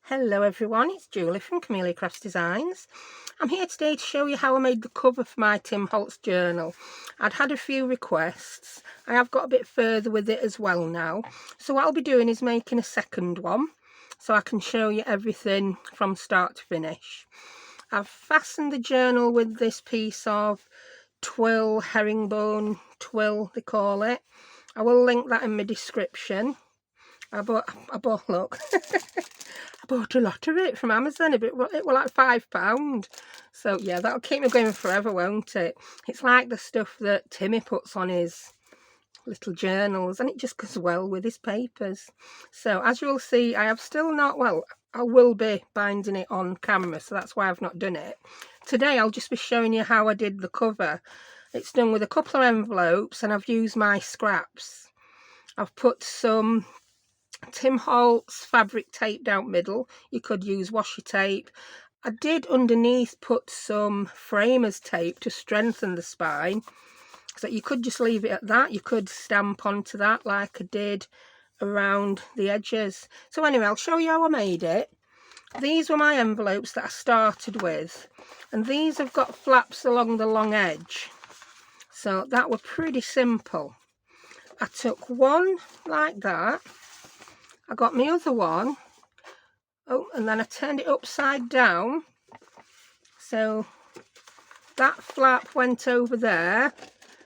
Hello everyone, it's Julie from Camelia Crafts Designs. I'm here today to show you how I made the cover for my Tim Holtz journal. I'd had a few requests. I have got a bit further with it as well now. So what I'll be doing is making a second one so I can show you everything from start to finish. I've fastened the journal with this piece of twill, herringbone twill they call it. I will link that in my description. I bought look I bought a lot of it from Amazon. It was like £5. So yeah, that'll keep me going forever, won't it? It's like the stuff that Timmy puts on his little journals, and it just goes well with his papers. So as you'll see, I have still not, well, I will be binding it on camera, so that's why I've not done it. Today I'll just be showing you how I did the cover. It's done with a couple of envelopes, and I've used my scraps. I've put some Tim Holtz fabric tape down middle. You could use washi tape. I did underneath put some framers tape to strengthen the spine, so you could just leave it at that. You could stamp onto that like I did around the edges. So anyway, I'll show you how I made it. These were my envelopes that I started with, and these have got flaps along the long edge, so that were pretty simple. I took one like that. I got my other one, and then I turned it upside down, so that flap went over there,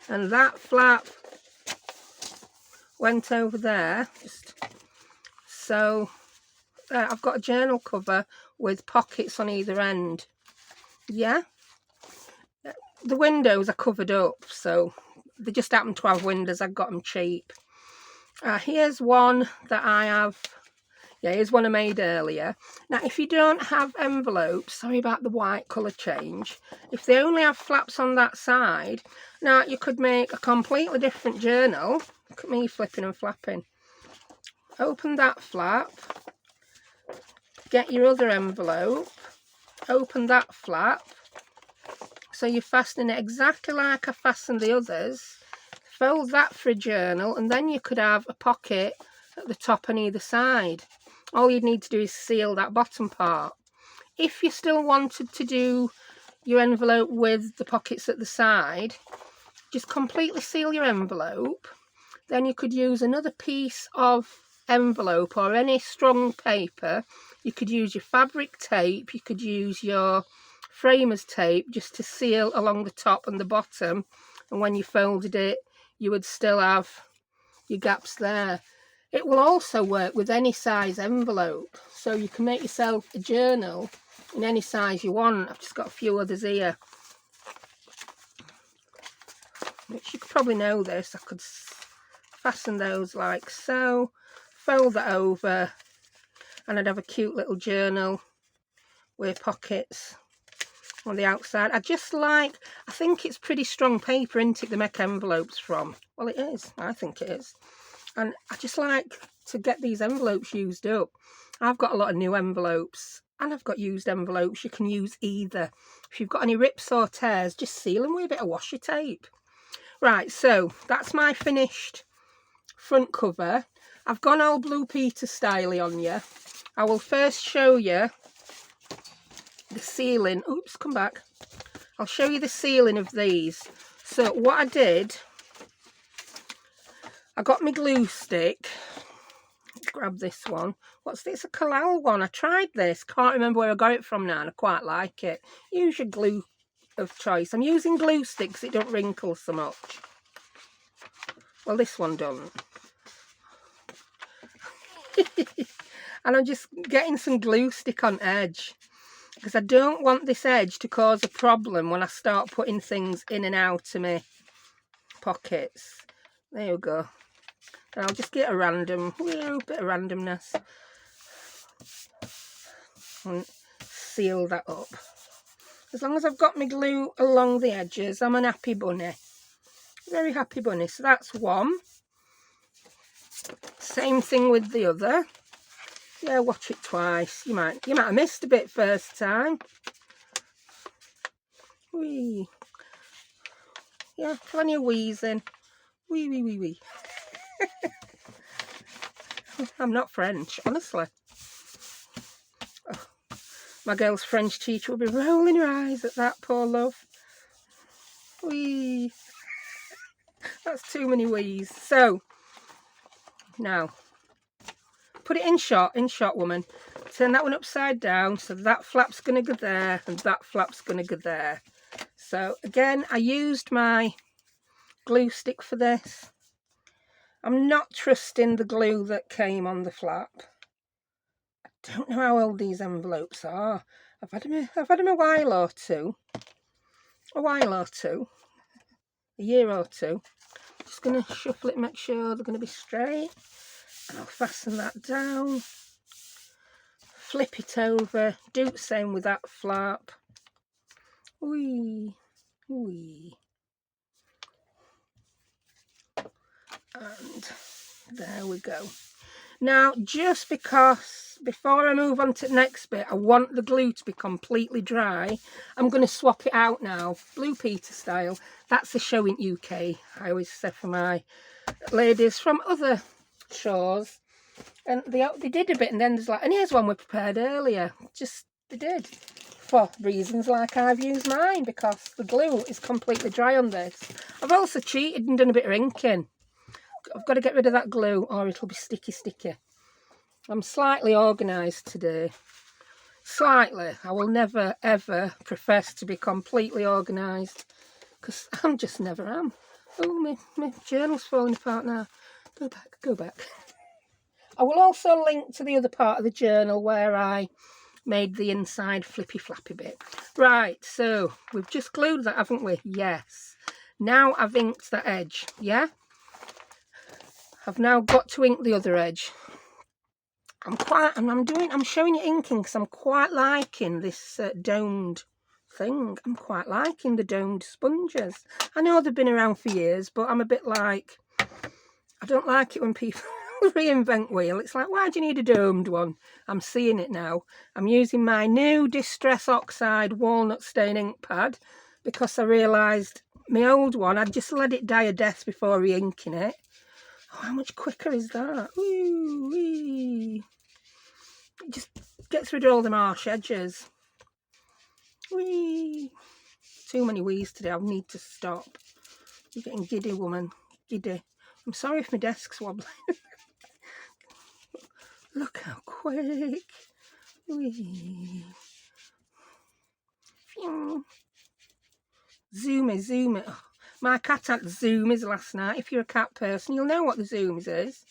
and that flap went over there. So there, I've got a journal cover with pockets on either end. Yeah, the windows are covered up, so they just happen to have windows. I got them cheap. Here's one that I have. Yeah, here's one I made earlier. Now, if you don't have envelopes, sorry about the white colour change, if they only have flaps on that side, now you could make a completely different journal. Look at me flipping and flapping. Open that flap, get your other envelope, open that flap, so you're fastening it exactly like I fastened the others. Fold that for a journal, and then you could have a pocket at the top and either side. All you'd need to do is seal that bottom part. If you still wanted to do your envelope with the pockets at the side, just completely seal your envelope. Then you could use another piece of envelope or any strong paper. You could use your fabric tape, you could use your framers tape just to seal along the top and the bottom, and when you folded it, you would still have your gaps there. It will also work with any size envelope, so you can make yourself a journal in any size you want. I've just got a few others here, which you could probably know this. I could fasten those like so, fold that over, and I'd have a cute little journal with pockets on the outside. I think it's pretty strong paper, isn't it, they make envelopes from? Well, it is. I think it is. And I just like to get these envelopes used up. I've got a lot of new envelopes, and I've got used envelopes. You can use either. If you've got any rips or tears, just seal them with a bit of washi tape. Right, so that's my finished front cover. I've gone all Blue Peter style on you. I will first show you the sealing. Oops, come back. I'll show you the sealing of these. So what I did, I got my glue stick. Grab this one. What's this? A Collaging one. I tried this. Can't remember where I got it from now, and I quite like it. Use your glue of choice. I'm using glue sticks. It don't wrinkle so much. Well, this one doesn't. And I'm just getting some glue stick on edge, because I don't want this edge to cause a problem when I start putting things in and out of my pockets. There you go. And I'll just get a random, bit of randomness, and seal that up. As long as I've got my glue along the edges, I'm an happy bunny. Very happy bunny. So that's one. Same thing with the other. Yeah, watch it twice. You might have missed a bit first time. Wee. Yeah, plenty of wheezing. Wee, wee, wee, wee. I'm not French, honestly. My girl's French teacher will be rolling her eyes at that, poor love. Wee. That's too many wees. So, now, put it in shot, woman. Turn that one upside down, so that flap's going to go there, and that flap's going to go there. So, again, I used my glue stick for this. I'm not trusting the glue that came on the flap. I don't know how old these envelopes are. I've had them a while or two. A year or two. Just going to shuffle it, make sure they're going to be straight. And I'll fasten that down. Flip it over. Do the same with that flap. Wee, wee. And there we go. Now, just because, before I move on to the next bit, I want the glue to be completely dry, I'm going to swap it out now, Blue Peter style. That's the show in UK, I always say for my ladies from other shows. And they did a bit, and then there's like, and here's one we prepared earlier. Just, they did. For reasons like I've used mine, because the glue is completely dry on this. I've also cheated and done a bit of inking. I've got to get rid of that glue or it'll be sticky. I'm slightly organised today. Slightly. I will never ever profess to be completely organised, because I'm just never am. Oh, my journal's falling apart now. Go back. I will also link to the other part of the journal where I made the inside flippy flappy bit. Right, so we've just glued that, haven't we? Yes. Now I've inked that edge, yeah? I've now got to ink the other edge. I'm showing you inking because I'm quite liking this domed thing. I'm quite liking the domed sponges. I know they've been around for years, but I'm a bit like, I don't like it when people reinvent wheel. It's like, why do you need a domed one? I'm seeing it now. I'm using my new Distress Oxide Walnut Stain ink pad because I realised my old one, I'd just let it die a death before re-inking it. Oh, how much quicker is that? Woo wee. It just gets rid of all the harsh edges. Wee. Too many wees today. I need to stop. You're getting giddy, woman. Giddy. I'm sorry if my desk's wobbling. Look how quick. Wee. Zoom it. Oh, my cat had zoomies last night. If you're a cat person, you'll know what the zoomies is.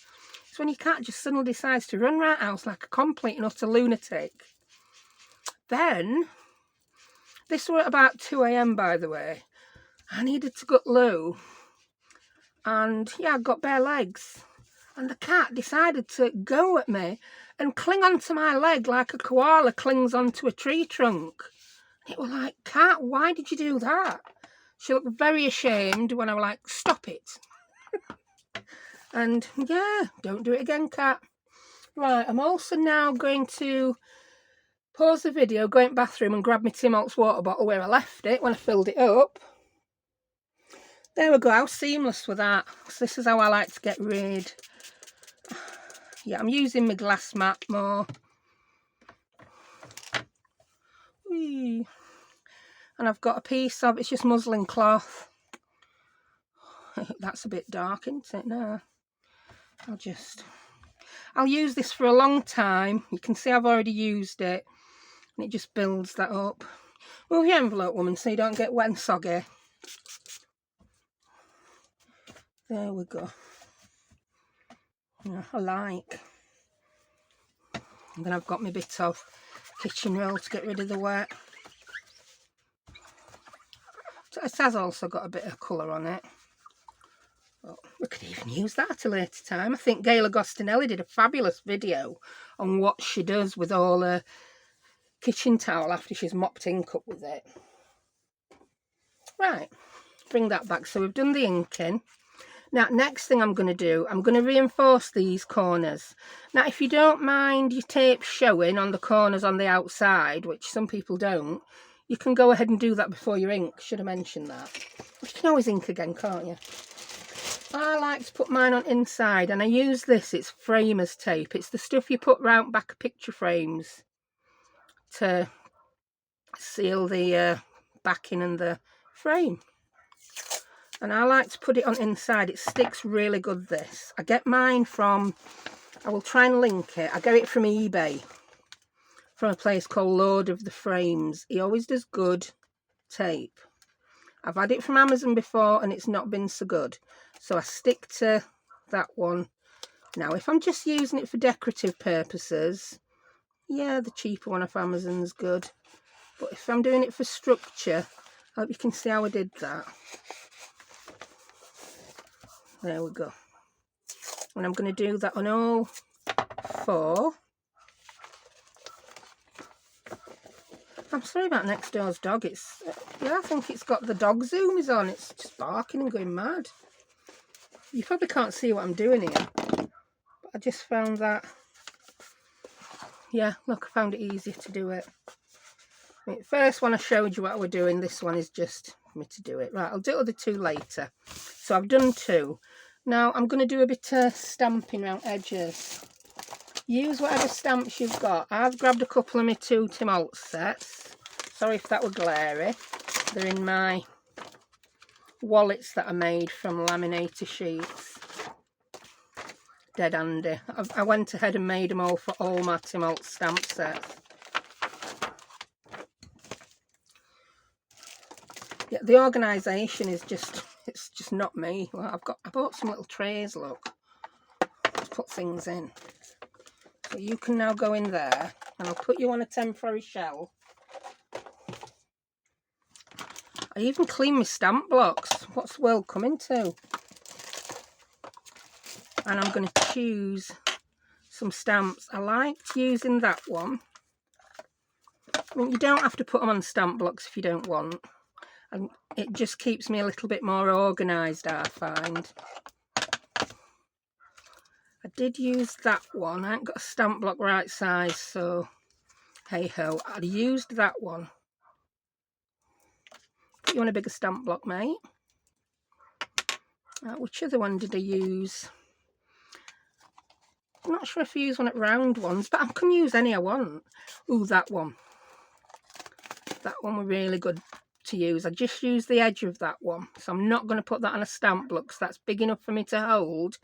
It's when your cat just suddenly decides to run right out like a complete and utter lunatic. Then, this were at about 2 AM, by the way. I needed to get loo. And yeah, I got bare legs. And the cat decided to go at me and cling onto my leg like a koala clings onto a tree trunk. It was like, cat, why did you do that? She looked very ashamed when I was like, stop it. And yeah, don't do it again, cat. Right, I'm also now going to pause the video, go in the bathroom and grab my Tim Holtz water bottle where I left it when I filled it up. There we go, how seamless with that. So this is how I like to get rid. Yeah, I'm using my glass mat more. Whee. And I've got a piece of, it's just muslin cloth. That's a bit dark, isn't it? No. I'll use this for a long time. You can see I've already used it. And it just builds that up. Move your envelope, woman, so you don't get wet and soggy. There we go. Yeah, I like. And then I've got my bit of kitchen roll to get rid of the wet. It has also got a bit of colour on it. Well, we could even use that at a later time. I think Gail Agostinelli did a fabulous video on what she does with all her kitchen towel after she's mopped ink up with it. Right, bring that back. So we've done the inking. Now, next thing I'm going to do, I'm going to reinforce these corners. Now, if you don't mind your tape showing on the corners on the outside, which some people don't, you can go ahead and do that before you ink. Should have mentioned that. You can always ink again, can't you? I like to put mine on inside, and I use this. It's framers tape. It's the stuff you put round back of picture frames to seal the backing and the frame. And I like to put it on inside. It sticks really good, this. I get mine from, I will try and link it. I get it from eBay, from a place called Lord of the Frames. He always does good tape. I've had it from Amazon before and it's not been so good. So I stick to that one. Now, if I'm just using it for decorative purposes, yeah, the cheaper one off Amazon's good. But if I'm doing it for structure, I hope you can see how I did that. There we go. And I'm going to do that on all 4. I'm sorry about next door's dog. It's, yeah, I think it's got the dog zoomies on. It's just barking and going mad. You probably can't see what I'm doing here. But I just found that, yeah, look, I found it easier to do it. I mean, first one I showed you what we're doing. This one is just for me to do it. Right, I'll do the other 2 later. So I've done 2. Now I'm going to do a bit of stamping around edges. Use whatever stamps you've got. I've grabbed a couple of my 2 Tim Holtz sets. Sorry if that were glary. They're in my wallets that I made from laminator sheets. Dead handy. I went ahead and made them all for all my Tim Holtz stamp sets. Yeah, the organisation is just, it's just not me. Well, I bought some little trays, look, to put things in. So you can now go in there and I'll put you on a temporary shelf. I even clean my stamp blocks. What's the world coming to? And I'm going to choose some stamps. I liked using that one. I mean, you don't have to put them on stamp blocks if you don't want. And it just keeps me a little bit more organised, I find. I did use that one. I ain't got a stamp block right size, so hey ho. I used that one. Put you on a bigger stamp block, mate. Which other one did I use? I'm not sure if I use one at round ones, but I can use any I want. Ooh, that one. That one were really good to use. I just used the edge of that one, so I'm not going to put that on a stamp block because that's big enough for me to hold.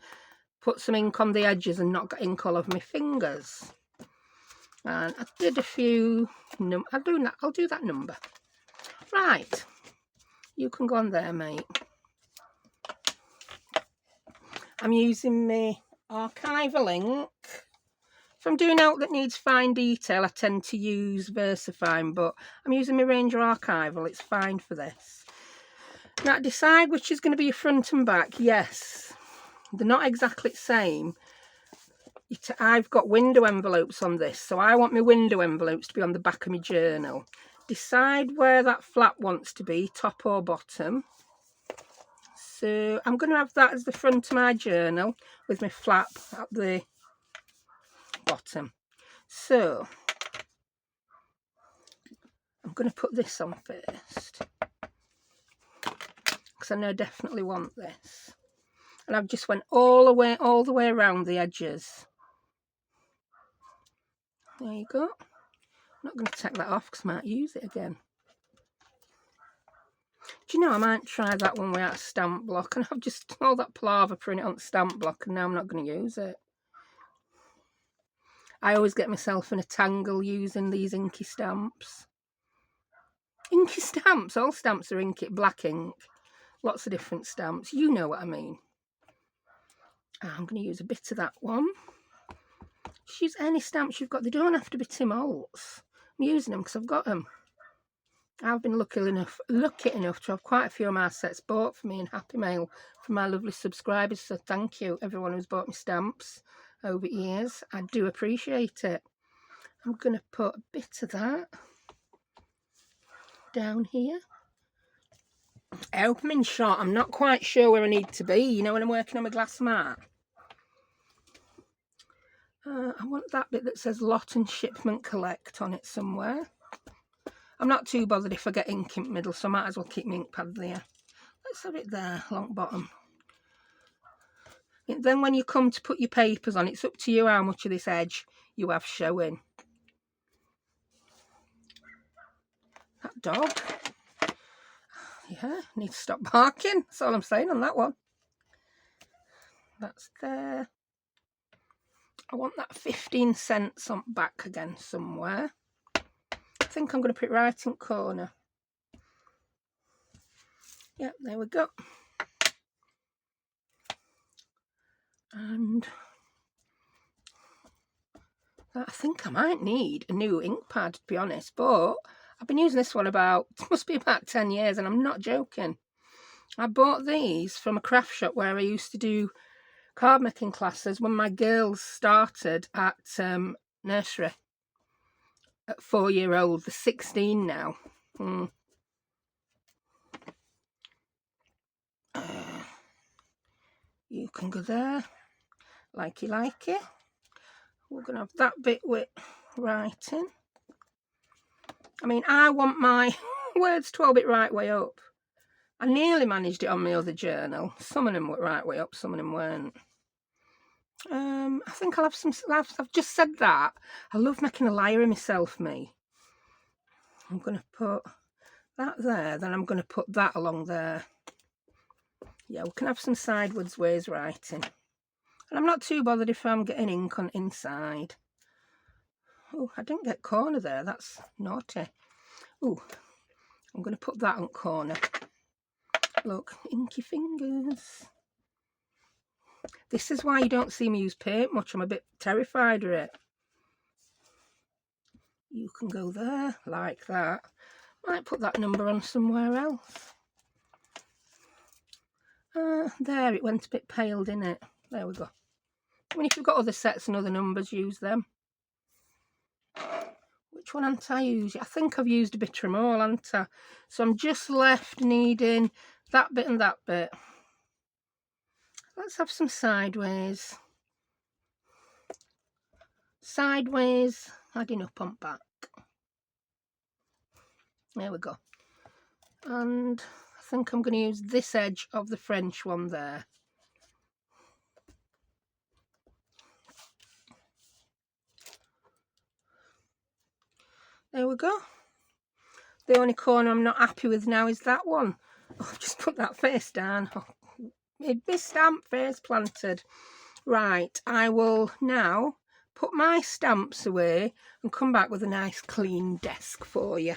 Put some ink on the edges and not get ink all over my fingers. And I did a few. I'll do that number. Right, you can go on there, mate. I'm using my Archival ink. If I'm doing out that needs fine detail, I tend to use VersaFine, but I'm using my Ranger Archival. It's fine for this. Now, decide which is going to be your front and back. Yes, they're not exactly the same. I've got window envelopes on this, so I want my window envelopes to be on the back of my journal. Decide where that flap wants to be, top or bottom. So I'm going to have that as the front of my journal with my flap at the bottom. So I'm going to put this on first because I know I definitely want this. And I've just went all the way around the edges. There you go. I'm not going to take that off because I might use it again. Do you know, I might try that one without a stamp block, and I've just all that palaver putting it on the stamp block, and now I'm not going to use it. I always get myself in a tangle using these inky stamps. Inky stamps, all stamps are inky, black ink, lots of different stamps, you know what I mean. I'm going to use a bit of that one. Just use any stamps you've got, they don't have to be Tim Holtz. I'm using them because I've got them. I've been lucky enough to have quite a few of my sets bought for me in Happy Mail from my lovely subscribers, so thank you everyone who's bought me stamps over years. I do appreciate it. I'm going to put a bit of that down here. I hope I'm in shot. I'm not quite sure where I need to be, you know, when I'm working on my glass mat. I want that bit that says lot and shipment collect on it somewhere. I'm not too bothered if I get ink in the middle, so I might as well keep my ink pad there. Let's have it there, along bottom. And then when you come to put your papers on, it's up to you how much of this edge you have showing. dog. Yeah, need to stop barking. That's all I'm saying on that one. That's there. I want that 15 cents on back again somewhere. I think I'm going to put it right in corner. Yep, there we go. And I think I might need a new ink pad, to be honest, but I've been using this one must be about 10 years, and I'm not joking. I bought these from a craft shop where I used to do card making classes when my girls started at nursery at 4-year-old. They're 16 now. You can go there, likey. We're going to have that bit with writing. I mean, I want my words 12-bit right way up. I nearly managed it on my other journal. Some of them were right way up, some of them weren't. I think I'll have some. I've just said that. I love making a liar of myself, me. I'm going to put that there, then I'm going to put that along there. Yeah, we can have some sideways ways writing. And I'm not too bothered if I'm getting ink on inside. Oh, I didn't get corner there. That's naughty. Oh, I'm going to put that on corner. Look, inky fingers. This is why you don't see me use paint much. I'm a bit terrified of it. You can go there, like that. Might put that number on somewhere else. There, it went a bit pale, didn't it? There we go. I mean, if you've got other sets and other numbers, use them. Which one haven't I used? I think I've used a bit of them all, haven't I? So I'm just left needing that bit and that bit. Let's have some sideways. Sideways, adding up on back. There we go. And I think I'm going to use this edge of the French one there. There we go. The only corner I'm not happy with now is that one. Oh, I've just put that face down. Oh, my stamp face planted. Right, I will now put my stamps away and come back with a nice clean desk for you.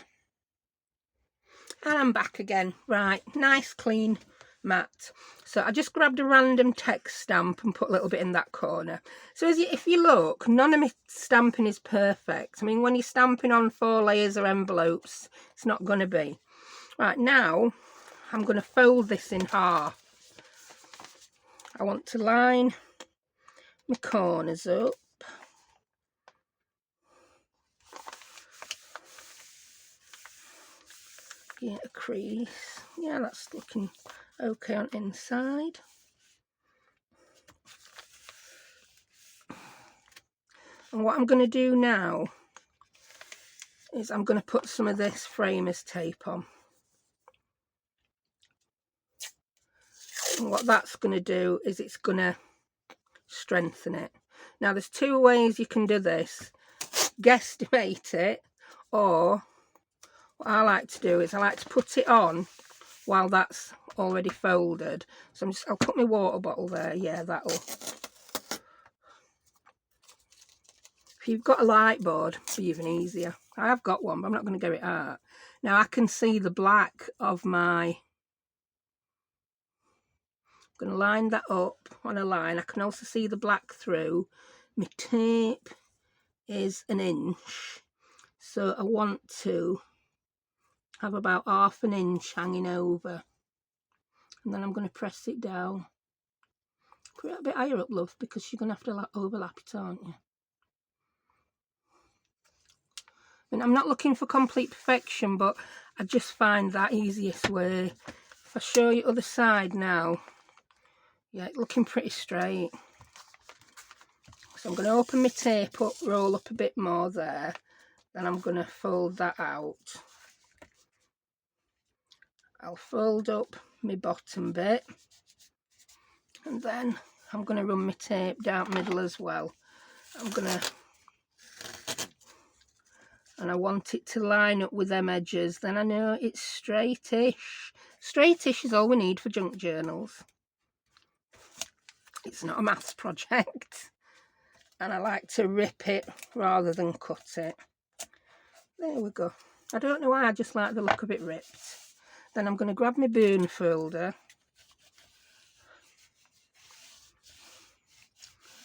And I'm back again. Right, nice clean mat. So I just grabbed a random text stamp and put a little bit in that corner. So if you look, none of my stamping is perfect. I mean, when you're stamping on 4 layers of envelopes, it's not going to be. Right, now I'm going to fold this in half. I want to line my corners up. Get a crease. Yeah, that's looking okay on inside. And what I'm going to do now is I'm going to put some of this framers tape on. And what that's going to do is it's going to strengthen it. Now there's 2 ways you can do this. Guesstimate it, or what I like to do is I like to put it on while that's already folded. So I'll put my water bottle there. Yeah, that'll. If you've got a light board, it'll be even easier. I have got one, but I'm not going to get it out. Now I can see the black of my. I'm going to line that up on a line. I can also see the black through. My tape is 1 inch, so I want to have about 1/2 inch hanging over, and then I'm going to press it down. Put it a bit higher up, love, because you're going to have to overlap it, aren't you? I mean, I'm not looking for complete perfection, but I just find that easiest way. If I show you other side now, yeah, it's looking pretty straight. So I'm going to open my tape up, roll up a bit more there, then I'm going to fold that out. I'll fold up my bottom bit, and then I'm going to run my tape down middle as well. I'm going to and I want it to line up with them edges, then I know it's straightish. Straightish is all we need for junk journals. It's not a maths project, and I like to rip it rather than cut it. There we go. I don't know why, I just like the look of it ripped. Then I'm going to grab my burn folder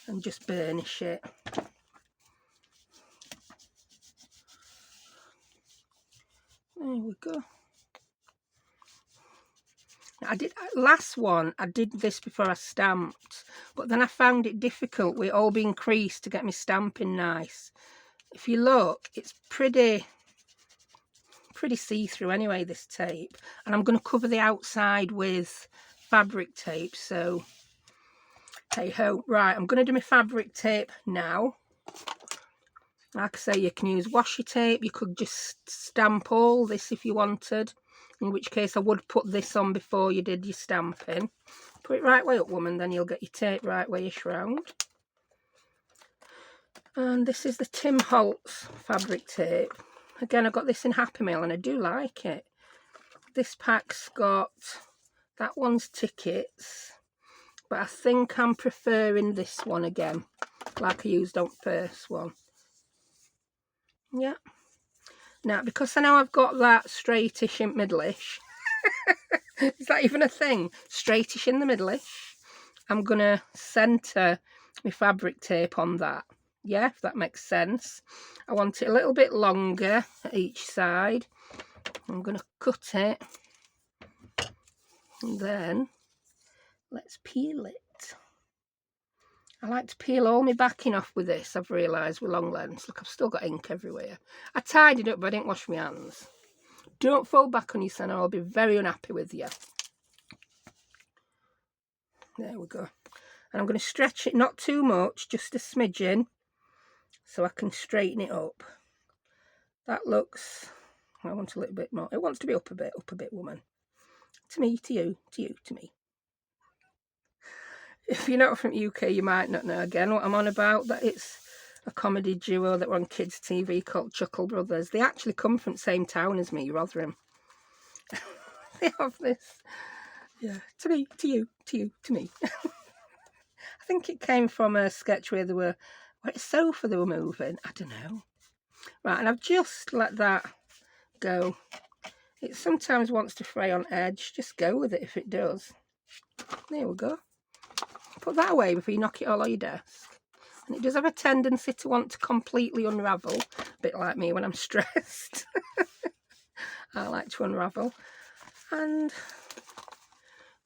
and just burnish it. There we go. Last one, I did this before I stamped, but then I found it difficult with it all being creased to get my stamping nice. If you look, it's pretty see-through anyway, this tape, and I'm going to cover the outside with fabric tape, so hey ho. Right, I'm going to do my fabric tape now. Like I say, you can use washi tape, you could just stamp all this if you wanted, in which case I would put this on before you did your stamping. Put it right way up, woman, then you'll get your tape right way-ish round. And this is the Tim Holtz fabric tape. Again, I got this in Happy Meal and I do like it. This pack's got, that one's tickets, but I think I'm preferring this one again, like I used on the first one. Yeah. Now, because I know I've got that straightish in middle-ish, is that even a thing? Straightish in the middle-ish. I'm going to centre my fabric tape on that. Yeah, if that makes sense. I want it a little bit longer at each side. I'm going to cut it. And then, let's peel it. I like to peel all my backing off with this, I've realised, with long lens. Look, I've still got ink everywhere. I tied it up, but I didn't wash my hands. Don't fall back on your son, or I'll be very unhappy with you. There we go. And I'm going to stretch it, not too much, just a smidgen, so I can straighten it up. That looks, I want a little bit more. It wants to be up a bit, woman. To me, to you, to me. If you're not from UK, you might not know again what I'm on about, that it's a comedy duo that were on kids' TV called Chuckle Brothers. They actually come from the same town as me, Rotherham. They have this, yeah, to me, to you, to me. I think it came from a sketch where they were, what sofa they were moving, I don't know. Right, and I've just let that go. It sometimes wants to fray on edge, just go with it if it does. There we go. Put that away before you knock it all on your desk. And it does have a tendency to want to completely unravel, a bit like me when I'm stressed. I like to unravel. And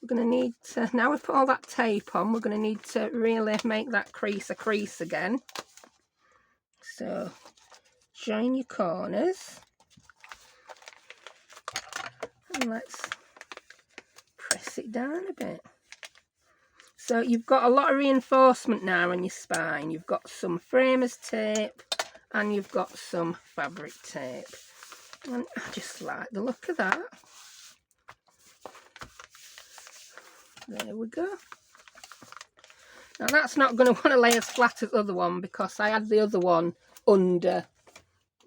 we're going to need to, now we've put all that tape on, we're going to need to really make that crease a crease again. So, join your corners. And let's press it down a bit. So you've got a lot of reinforcement now on your spine. You've got some framers tape and you've got some fabric tape. And I just like the look of that. There we go. Now that's not going to want to lay as flat as the other one because I had the other one under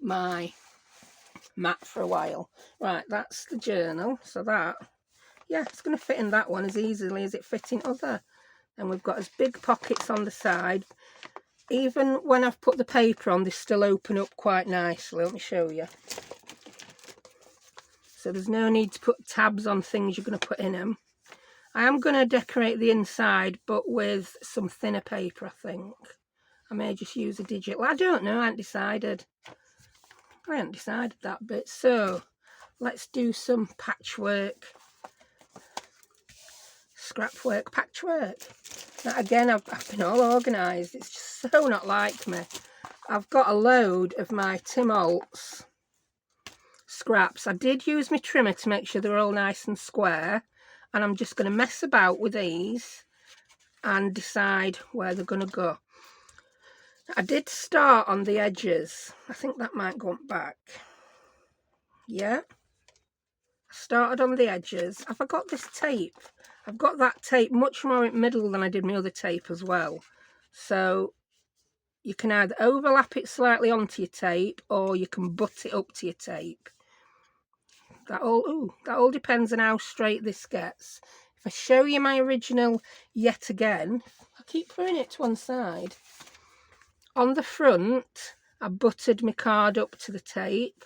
my mat for a while. Right, that's the journal. So that, yeah, it's going to fit in that one as easily as it fit in other. And we've got as big pockets on the side. Even when I've put the paper on, they still open up quite nicely. Let me show you. So there's no need to put tabs on things you're going to put in them. I am going to decorate the inside, but with some thinner paper, I think. I may just use a digital. I don't know, I haven't decided. I haven't decided that bit. So let's do some patchwork. Scrap work, patchwork. Now again, I've been all organised. It's just so not like me. I've got a load of my Tim Holtz scraps. I did use my trimmer to make sure they're all nice and square. And I'm just going to mess about with these and decide where they're going to go. I did start on the edges. I think that might go back. Yeah. I started on the edges. Have I got this tape? I've got that tape much more in the middle than I did my other tape as well. So you can either overlap it slightly onto your tape, or you can butt it up to your tape. That all depends on how straight this gets. If I show you my original yet again, I keep putting it to one side. On the front, I buttered my card up to the tape.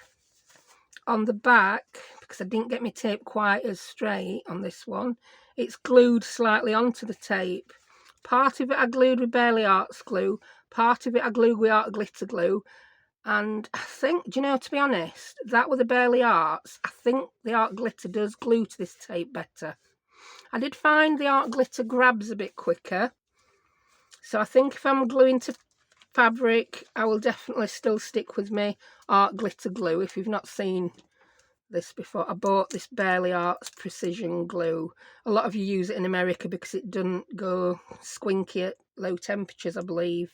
On the back, because I didn't get my tape quite as straight on this one, it's glued slightly onto the tape. Part of it I glued with Barely Arts glue, part of it I glued with art glitter glue, and I think, do you know, to be honest, that with the Barely Arts, I think the art glitter does glue to this tape better. I did find the art glitter grabs a bit quicker, so I think if I'm gluing to fabric, I will definitely still stick with me art glitter glue. If you've not seen this before, I bought this Barely Arts precision glue. A lot of you use it in America because it doesn't go squinky at low temperatures, I believe,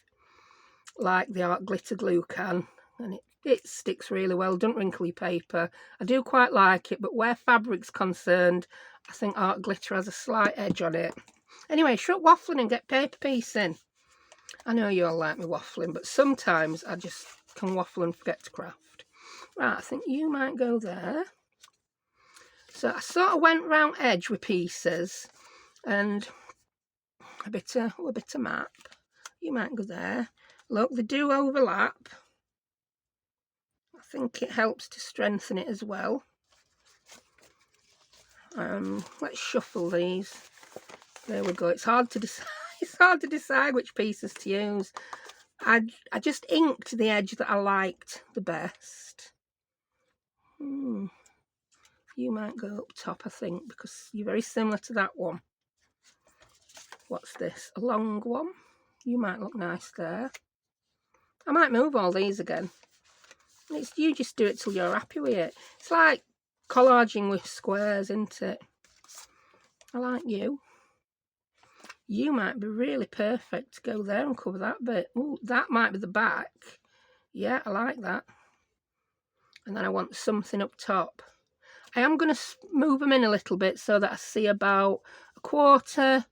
like the art glitter glue can, and it sticks really well, doesn't wrinkle your paper. I do quite like it, but where fabric's concerned, I think art glitter has a slight edge on it. Anyway, shut waffling and get paper piecing. I know you all like me waffling, but sometimes I just can waffle and forget to craft. Right, I think you might go there. So I sort of went round edge with pieces and a bit of map. You might go there. Look, they do overlap. I think it helps to strengthen it as well. Let's shuffle these. There we go. It's hard to decide. It's hard to decide which pieces to use. I just inked the edge that I liked the best. You might go up top, I think, because you're very similar to that one. What's this? A long one? You might look nice there. I might move all these again. You just do it till you're happy with it. It's like collaging with squares, isn't it? I like you. You might be really perfect to go there and cover that bit. Oh, that might be the back. Yeah, I like that. And then I want something up top. I am going to move them in a little bit so that I see about 1/4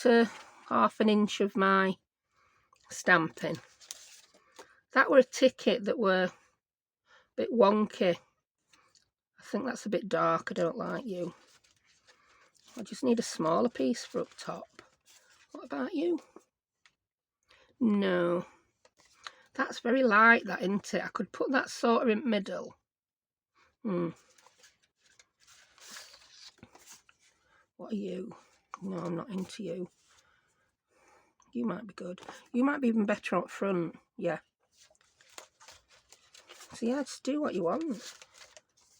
to 1/2 an inch of my stamping. That were a ticket that were a bit wonky. I think that's a bit dark. I don't like you. I just need a smaller piece for up top. What about you? No. That's very light, that, isn't it? I could put that sort of in the middle. What are you? No, I'm not into you. You might be good. You might be even better up front. Yeah. So yeah, just do what you want.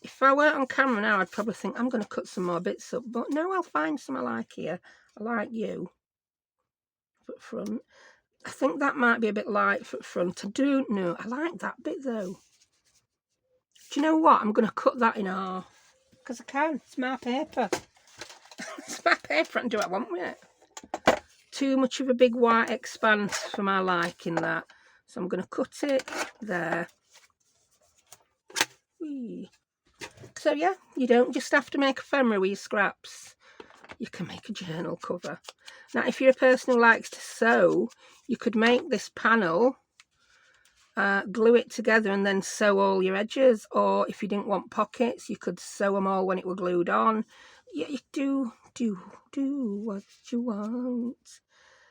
If I weren't on camera now, I'd probably think I'm going to cut some more bits up. But no, I'll find some I like here. I like you. Up front. I think that might be a bit light for front. I don't know. I like that bit though. Do you know what? I'm going to cut that in half. Because I can. It's my paper. It's my paper. I can do what I want with it. Too much of a big white expanse for my liking, that. So I'm going to cut it there. Whee. So yeah, you don't just have to make ephemera with your scraps. You can make a journal cover. Now, if you're a person who likes to sew, you could make this panel, glue it together and then sew all your edges. Or if you didn't want pockets, you could sew them all when it were glued on. Yeah, you do what you want.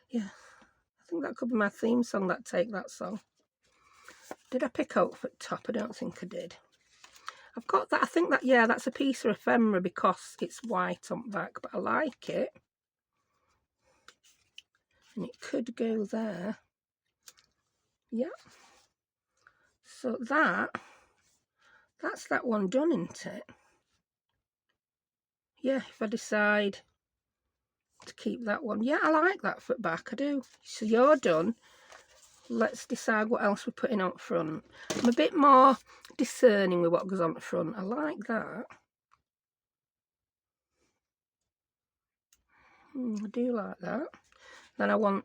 Yeah, I think that could be my theme song, that Take That song. Did I pick out for top? I don't think I did. I've got that. I think that, yeah, that's a piece of ephemera because it's white on the back, but I like it. And it could go there. Yeah. So that's that one done, isn't it? Yeah, if I decide to keep that one. Yeah, I like that foot back, I do. So you're done. Let's decide what else we're putting up front. I'm a bit more discerning with what goes on the front. I like that. I do like that. Then I'm going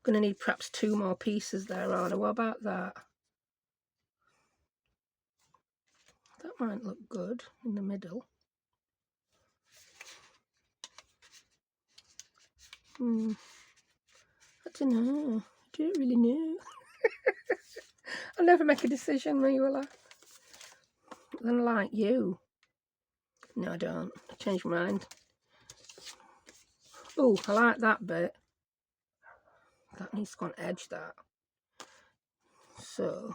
to need perhaps 2 more pieces there, aren't I? What about that? That might look good in the middle. I don't know. I don't really know. I'll never make a decision, me, will I? Then I like you. No, I don't. I changed my mind. Oh, I like that bit. That needs to go on edge, that. So,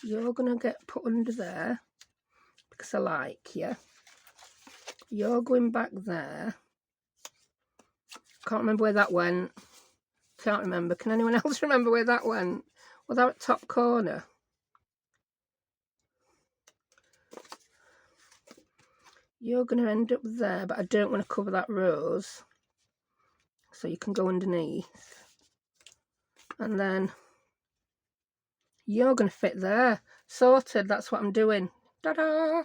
you're going to get put under there because I like you. You're going back there. Can't remember where that went. Can't remember. Can anyone else remember where that went? Well, that top corner. You're going to end up there, but I don't want to cover that rose. So you can go underneath. And then you're going to fit there. Sorted, that's what I'm doing. Ta-da!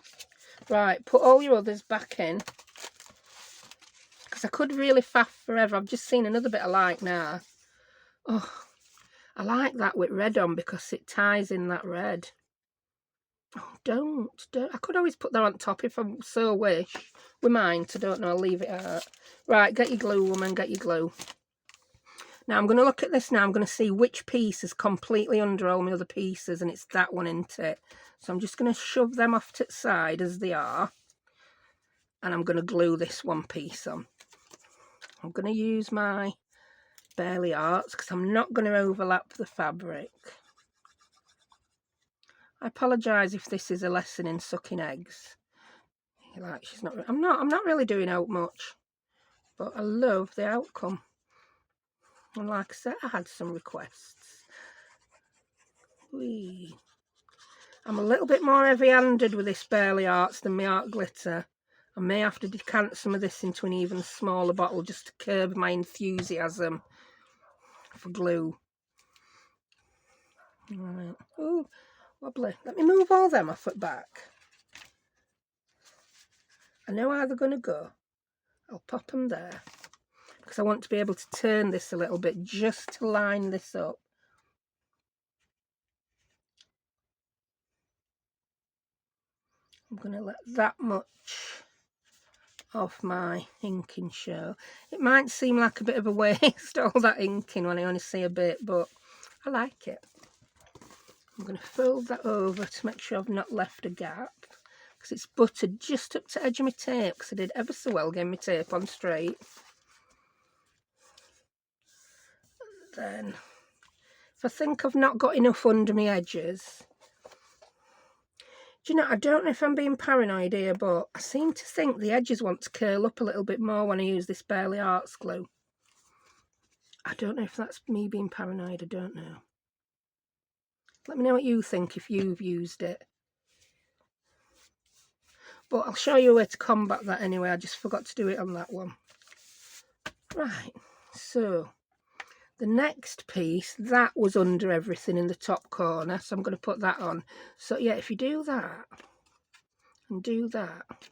Right, put all your others back in. Because I could really faff forever. I've just seen another bit I like now. Oh, I like that with red on because it ties in that red. Oh, don't. I could always put that on top if I so wish. With mine, I don't know, I'll leave it out. Right, get your glue, woman, get your glue. Now, I'm going to look at this now. I'm going to see which piece is completely under all my other pieces, and it's that one, isn't it? So I'm just going to shove them off to the side as they are. And I'm going to glue this one piece on. I'm going to use my Barely Arts because I'm not going to overlap the fabric. I apologise if this is a lesson in sucking eggs. Like, she's not. I'm not really doing out much, but I love the outcome. And like I said, I had some requests. Whee. I'm a little bit more heavy-handed with this Barely Arts than my art glitter. I may have to decant some of this into an even smaller bottle just to curb my enthusiasm for glue. Right. Oh, wobbly. Let me move all them off at back. I know how they're going to go. I'll pop them there because I want to be able to turn this a little bit just to line this up. I'm going to let that much off my inking show. It might seem like a bit of a waste, all that inking, when I only see a bit, but I like it. I'm going to fold that over to make sure I've not left a gap, because it's buttered just up to the edge of my tape, because I did ever so well getting my tape on straight. And then, if I think I've not got enough under my edges, do you know, I don't know if I'm being paranoid here, but I seem to think the edges want to curl up a little bit more when I use this Barely Arts glue. I don't know if that's me being paranoid, I don't know. Let me know what you think if you've used it. But I'll show you a way to combat that anyway, I just forgot to do it on that one. Right, so the next piece, that was under everything in the top corner, so I'm going to put that on. So yeah, if you do that, and do that,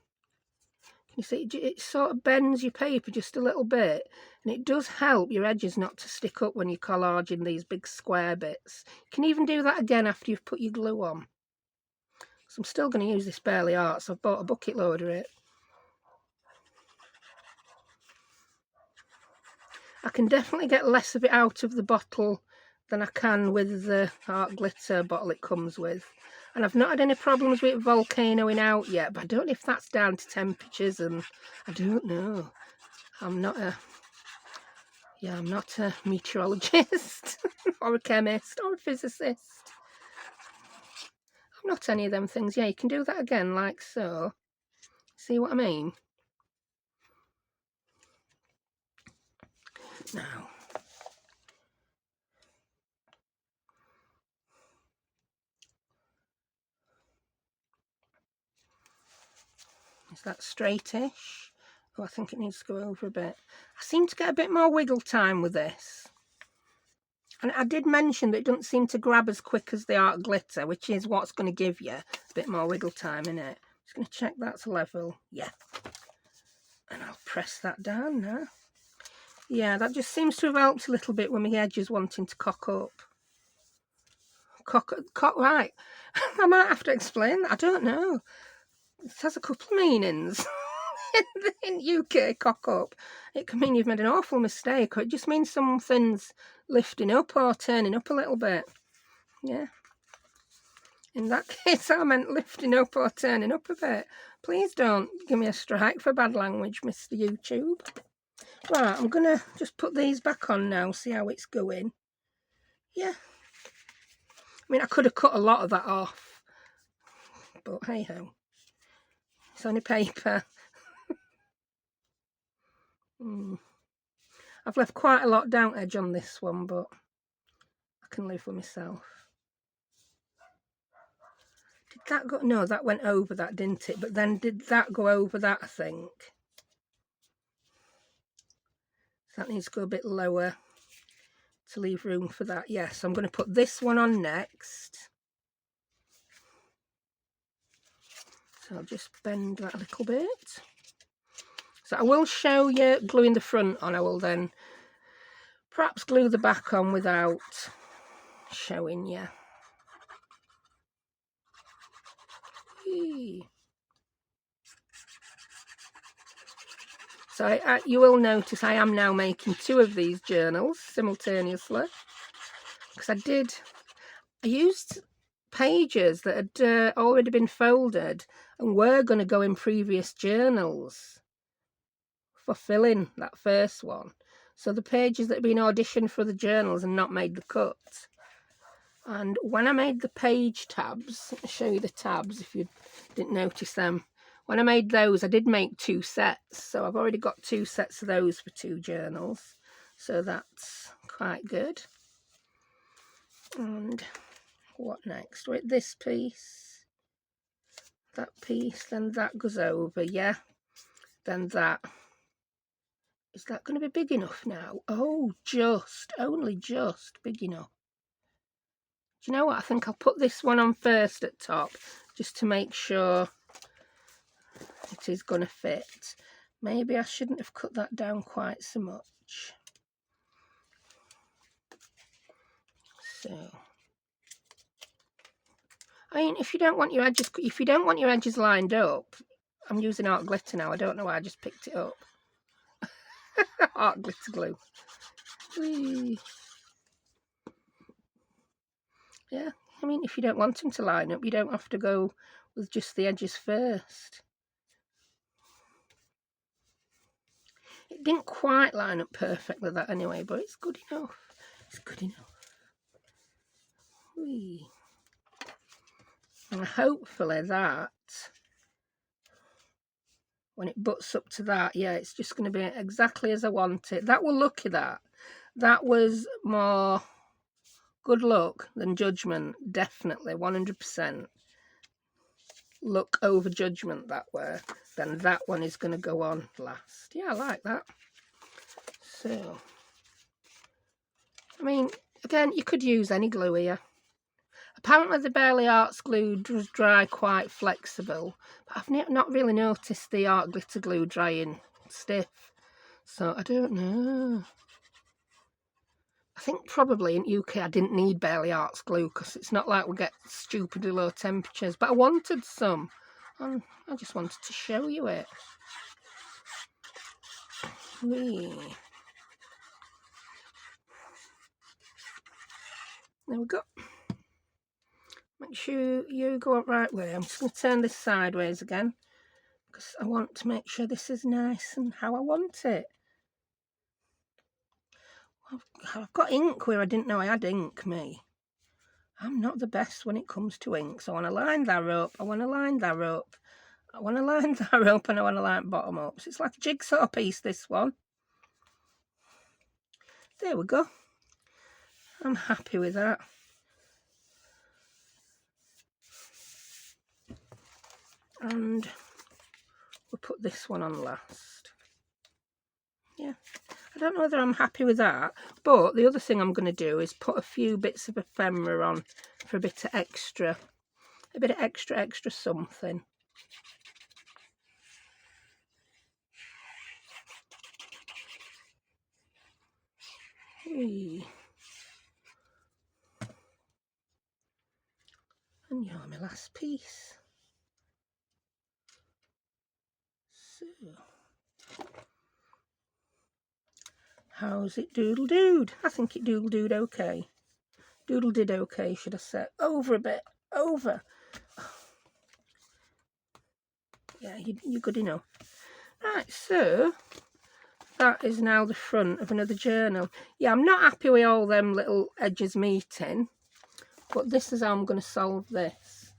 you see, it sort of bends your paper just a little bit, and it does help your edges not to stick up when you're collaging these big square bits. You can even do that again after you've put your glue on. So I'm still going to use this Barely Arts. I've bought a bucket load of it. I can definitely get less of it out of the bottle than I can with the art glitter bottle it comes with. And I've not had any problems with volcanoing out yet, but I don't know if that's down to temperatures, and I don't know. I'm not a meteorologist or a chemist or a physicist. I'm not any of them things. Yeah, you can do that again like so. See what I mean? Now, is that straightish? Oh, I think it needs to go over a bit. I seem to get a bit more wiggle time with this. And I did mention that it doesn't seem to grab as quick as the art glitter, which is what's going to give you a bit more wiggle time in it. Just going to check that's level. Yeah. And I'll press that down now. Yeah, that just seems to have helped a little bit when my edge is wanting to cock up. Cock, right. I might have to explain that. I don't know. It has a couple of meanings. in UK cock up, it can mean you've made an awful mistake, or it just means something's lifting up or turning up a little bit. Yeah. In that case, I meant lifting up or turning up a bit. Please don't give me a strike for bad language, Mr. YouTube. Right, I'm going to just put these back on now, see how it's going. Yeah. I mean, I could have cut a lot of that off, but hey-ho. It's only paper. I've left quite a lot down edge on this one, but I can live with myself. Did that go? No, that went over that, didn't it? But then did that go over that, I think? That needs to go a bit lower to leave room for that. Yes, I'm going to put this one on next. So I'll just bend that a little bit. So I will show you gluing the front on. I will then perhaps glue the back on without showing you. So you will notice I am now making 2 of these journals simultaneously, because I used pages that had already been folded and were going to go in previous journals for filling that first one. So the pages that had been auditioned for the journals and not made the cut. And when I made the page tabs, I'll show you the tabs if you didn't notice them. When I made those, I did make 2 sets. So I've already got 2 sets of those for 2 journals. So that's quite good. And what next? With this piece, that piece, then that goes over, yeah. Then that. Is that going to be big enough now? Oh, only just big enough. Do you know what? I think I'll put this one on first at top, just to make sure it is going to fit. Maybe I shouldn't have cut that down quite so much. So, I mean, if you don't want your edges lined up, I'm using art glitter now. I don't know why I just picked it up. Art glitter glue. Whee. Yeah, I mean, if you don't want them to line up, you don't have to go with just the edges first. It didn't quite line up perfectly, that anyway, but it's good enough. It's good enough. Whee. And hopefully that, when it butts up to that, yeah, it's just going to be exactly as I want it. That will look at that. That was more good luck than judgment, definitely, 100%. Luck over judgment that way. Then that one is going to go on last. Yeah, I like that. So, I mean, again, you could use any glue here. Apparently the Barley Arts glue does dry quite flexible, but I've not really noticed the art glitter glue drying stiff. So I don't know. I think probably in UK I didn't need Barley Arts glue because it's not like we get stupidly low temperatures, but I wanted some and I just wanted to show you it. Whee. There we go. Make sure you go up right way. I'm just going to turn this sideways again because I want to make sure this is nice and how I want it. I've got ink where I didn't know I had ink, me. I'm not the best when it comes to ink. So I want to line that up. I want to line that up. I want to line that up and I want to line bottom up. So it's like a jigsaw piece, this one. There we go. I'm happy with that. And we'll put this one on last. Yeah. I don't know whether I'm happy with that, but the other thing I'm going to do is put a few bits of ephemera on for a bit of extra something. Whee. And you're my last piece. So, how's it doodle-dooed? I think it doodle-dooed okay. Doodle-did okay, should I say. Over a bit. Over. Yeah, you're good enough. Right, so that is now the front of another journal. Yeah, I'm not happy with all them little edges meeting, but this is how I'm going to solve this.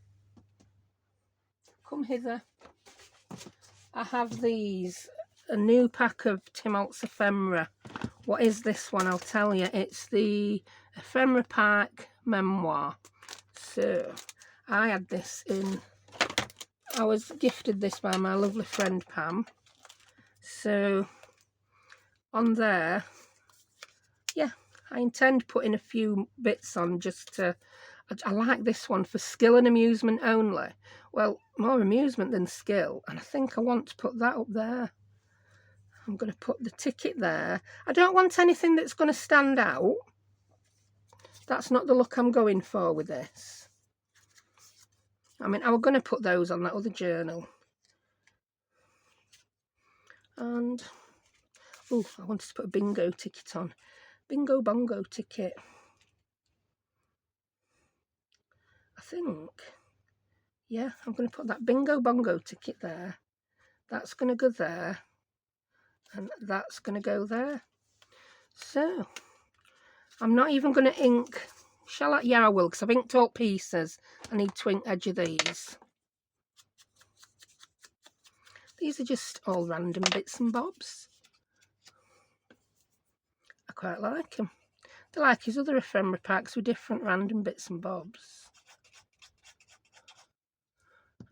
Come hither. I have these, a new pack of Tim Holtz Ephemera. What is this one? I'll tell you. It's the Ephemera Pack Memoir. So I had this in, I was gifted this by my lovely friend Pam. So on there, yeah, I intend putting a few bits on just to, I like this one for skill and amusement only. Well, more amusement than skill, and I think I want to put that up there. I'm going to put the ticket there. I don't want anything that's going to stand out. That's not the look I'm going for with this. I mean, I was going to put those on that other journal. And, oh, I wanted to put a bingo ticket on. Bingo bongo ticket. I think, yeah, I'm going to put that bingo bongo ticket there. That's going to go there. And that's going to go there. So, I'm not even going to ink. Shall I? Yeah, I will, because I've inked all pieces. I need to ink edge of these. These are just all random bits and bobs. I quite like them. They're like his other ephemera packs with different random bits and bobs.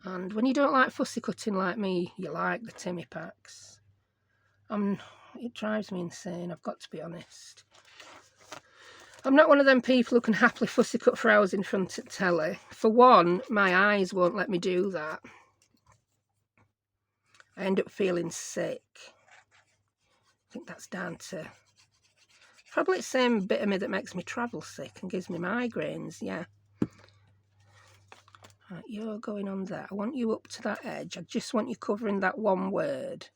And when you don't like fussy cutting like me, you like the Timmy packs. It drives me insane, I've got to be honest. I'm not one of them people who can happily fussy cut for hours in front of telly. For one, my eyes won't let me do that. I end up feeling sick. I think that's down to probably the same bit of me that makes me travel sick and gives me migraines, yeah. Right, you're going on there. I want you up to that edge. I just want you covering that one word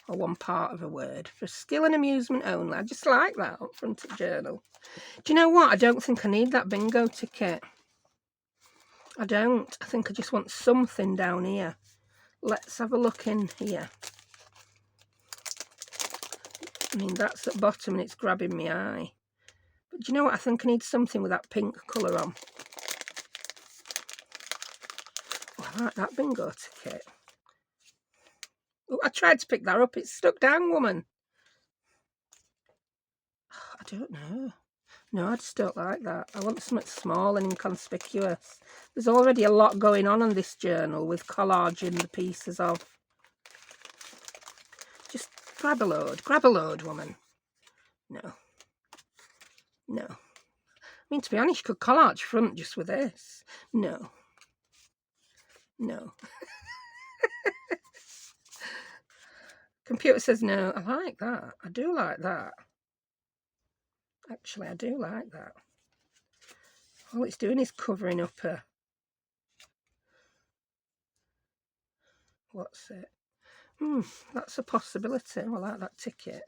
or one part of a word for skill and amusement only. I just like that up front of journal. Do you know what? I don't think I need that bingo ticket. I don't. I think I just want something down here. Let's have a look in here. I mean, that's at the bottom and it's grabbing my eye. But do you know what? I think I need something with that pink colour on. Oh, I like that bingo ticket. Oh, I tried to pick that up. It's stuck down, woman. Oh, I don't know. No, I just don't like that. I want something small and inconspicuous. There's already a lot going on this journal with collaging the pieces of. Just grab a load, woman. No. No. I mean, to be honest, you could collage front just with this. No. No. Computer says no. I like that. I do like that. Actually, I do like that. All it's doing is covering up a... What's it? That's a possibility. I like that ticket.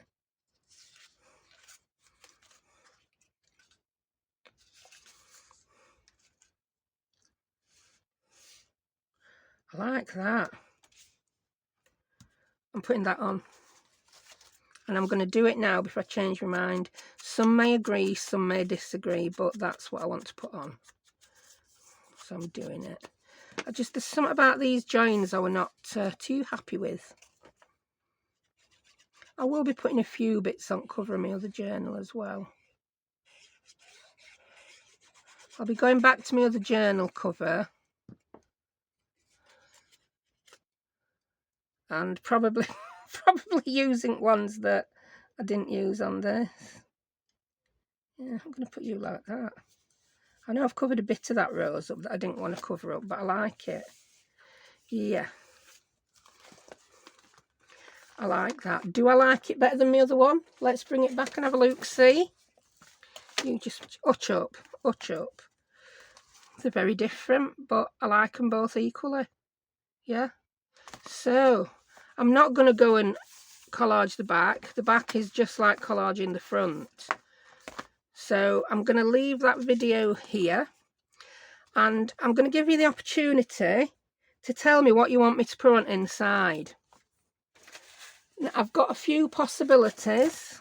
I like that. I'm putting that on. And I'm going to do it now before I change my mind. Some may agree, some may disagree, but that's what I want to put on. So I'm doing it. There's something about these joins I were not too happy with. I will be putting a few bits on covering my other journal as well. I'll be going back to my other journal cover. And probably using ones that I didn't use on this. Yeah, I'm going to put you like that. I know I've covered a bit of that rose up that I didn't want to cover up, but I like it. Yeah. I like that. Do I like it better than the other one? Let's bring it back and have a look, see? You just hutch up. They're very different, but I like them both equally. Yeah. So, I'm not going to go and collage the back. The back is just like collaging the front. So I'm going to leave that video here, and I'm going to give you the opportunity to tell me what you want me to put on inside. Now, I've got a few possibilities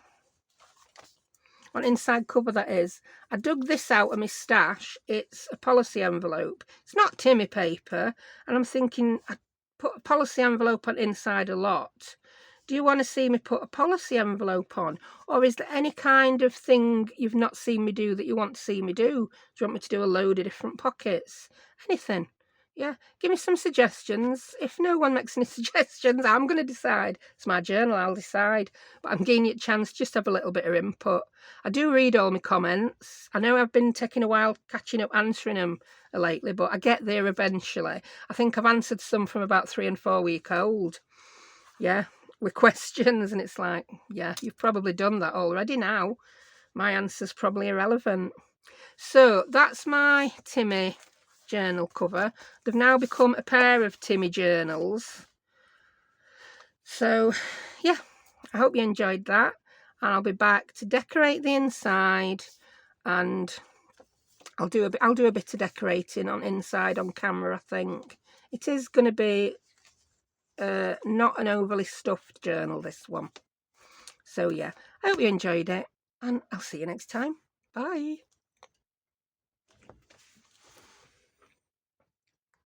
on inside cover, that is. I dug this out of my stash. It's a policy envelope. It's not Timmy paper, and I'm thinking I put a policy envelope on inside a lot. Do you want to see me put a policy envelope on? Or is there any kind of thing you've not seen me do that you want to see me do? Do you want me to do a load of different pockets? Anything? Yeah, give me some suggestions. If no one makes any suggestions, I'm going to decide. It's my journal, I'll decide. But I'm giving you a chance just to have a little bit of input. I do read all my comments. I know I've been taking a while catching up answering them lately, but I get there eventually. I think I've answered some from about 3 and 4 weeks old. Yeah, with questions, and it's like, yeah, you've probably done that already now. My answer's probably irrelevant. So that's my Timmy journal cover. They've now become a pair of Timmy journals. So yeah, I hope you enjoyed that, and I'll be back to decorate the inside, and I'll do a bit of decorating on inside on camera. I think it is going to be not an overly stuffed journal, this one. So yeah, I hope you enjoyed it, and I'll see you next time. Bye.